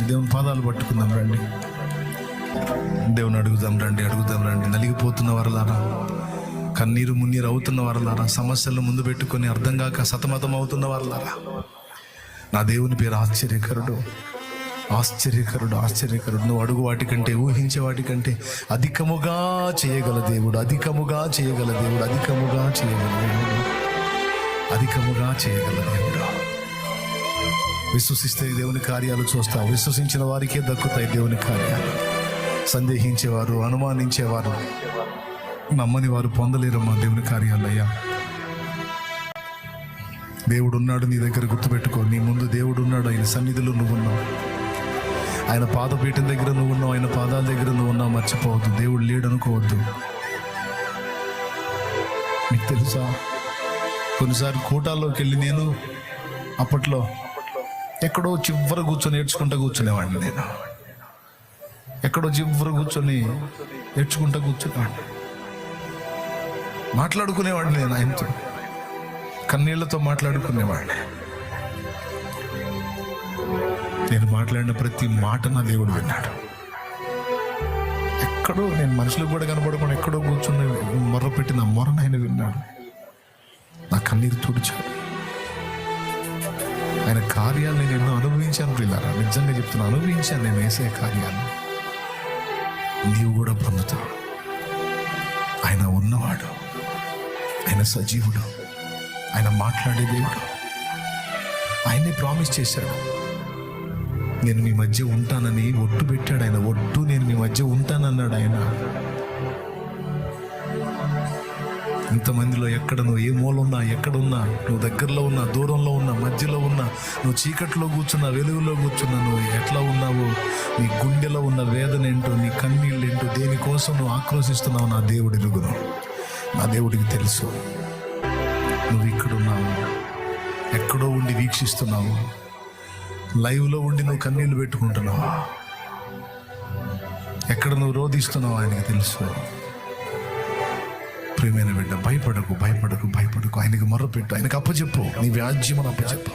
దేవుని పాదాలు పట్టుకుందాం రండి. దేవుని అడుగుదాం రండి. నలిగిపోతున్న వారలారా, కన్నీరు మున్నీరు అవుతున్న వారలారా, సమస్యలను ముందు పెట్టుకొని అర్థం కాక సతమతం అవుతున్న వారలారా, నా దేవుని పేరు ఆశ్చర్యకరుడు. నువ్వు అడుగు వాటికంటే, ఊహించే వాటికంటే అధికముగా చేయగల దేవుడు. విశ్వసిస్తే దేవుని కార్యాలు చూస్తావు. విశ్వసించిన వారికే దక్కుతాయి దేవుని కార్యాలు. సందేహించేవారు, అనుమానించేవారు, నమ్మని వారు పొందలేరమ్మా దేవుని కార్యాలయ్యా. దేవుడు ఉన్నాడు నీ దగ్గర, గుర్తుపెట్టుకో. నీ ముందు దేవుడు ఉన్నాడు. ఆయన సన్నిధిలో నువ్వు ఉన్నావు, ఆయన పాదపీఠం దగ్గర నువ్వు ఉన్నావు, ఆయన పాదాల దగ్గర నువ్వు ఉన్నావు. మర్చిపోవద్దు, దేవుడు లేడు అనుకోవద్దు. మీకు తెలుసా, కొన్నిసార్లు కూటాల్లోకి వెళ్ళి నేను అప్పట్లో ఎక్కడో చివర కూర్చొని కూర్చునేవాడిని. నేను ఎక్కడో చివర కూర్చొని కూర్చునేవాడిని. మాట్లాడుకునేవాడిని నేను ఆయనతో, కన్నీళ్లతో మాట్లాడుకునేవాడిని. నేను మాట్లాడిన ప్రతి మాట నా దేవుడు విన్నాడు. ఎక్కడో నేను మనుషులకు కూడా కనపడకుండా ఎక్కడో కూర్చుని మొర్ర పెట్టిన మొరను ఆయన విన్నాడు. నా కన్నీరు తుడిచాడు. ఆయన కార్యాలు నేను ఎన్నో అనుభవించాను ప్రియులారా, నిజంగా చెప్తున్నా, అనుభవించాను నేను వేసే కార్యాలు. నీవు కూడా పొందుతావు. ఆయన ఉన్నవాడు, ఆయన సజీవుడు, ఆయన మాట్లాడే దేవుడు. ఆయన్ని ప్రామిస్ చేశాడు. నేను మీ మధ్య ఉంటానని ఒట్టు పెట్టాడు ఆయన. నేను మీ మధ్య ఉంటానన్నాడు ఆయన. ఇంతమందిలో ఎక్కడ నువ్వు ఏ మూల ఉన్నా, ఎక్కడున్నా, నువ్వు దగ్గరలో ఉన్నా, దూరంలో ఉన్నా, మధ్యలో ఉన్నా, నువ్వు చీకట్లో కూర్చున్నా, వెలుగులో కూర్చున్నా, నువ్వు ఎట్లా ఉన్నావో, నీ గుండెలో ఉన్న వేదన ఏంటో, నీ కన్నీళ్ళు ఏంటో, దేనికోసం నువ్వు ఆక్రోశిస్తున్నావు, నా దేవుడి ఎరుగును. నా దేవుడికి తెలుసు. నువ్వు ఇక్కడున్నావు, ఎక్కడో ఉండి వీక్షిస్తున్నావు, లైవ్లో ఉండి నువ్వు కన్నీళ్ళు పెట్టుకుంటున్నావు, ఎక్కడ నువ్వు రోధిస్తున్నావు, ఆయనకి తెలుసు. ప్రియమైన బిడ్డ, భయపడకు. ఆయనకి మొర్రపెట్టు, ఆయనకు అప్పచెప్పు, నీ వ్యాజ్యమును అప్పచెప్పు.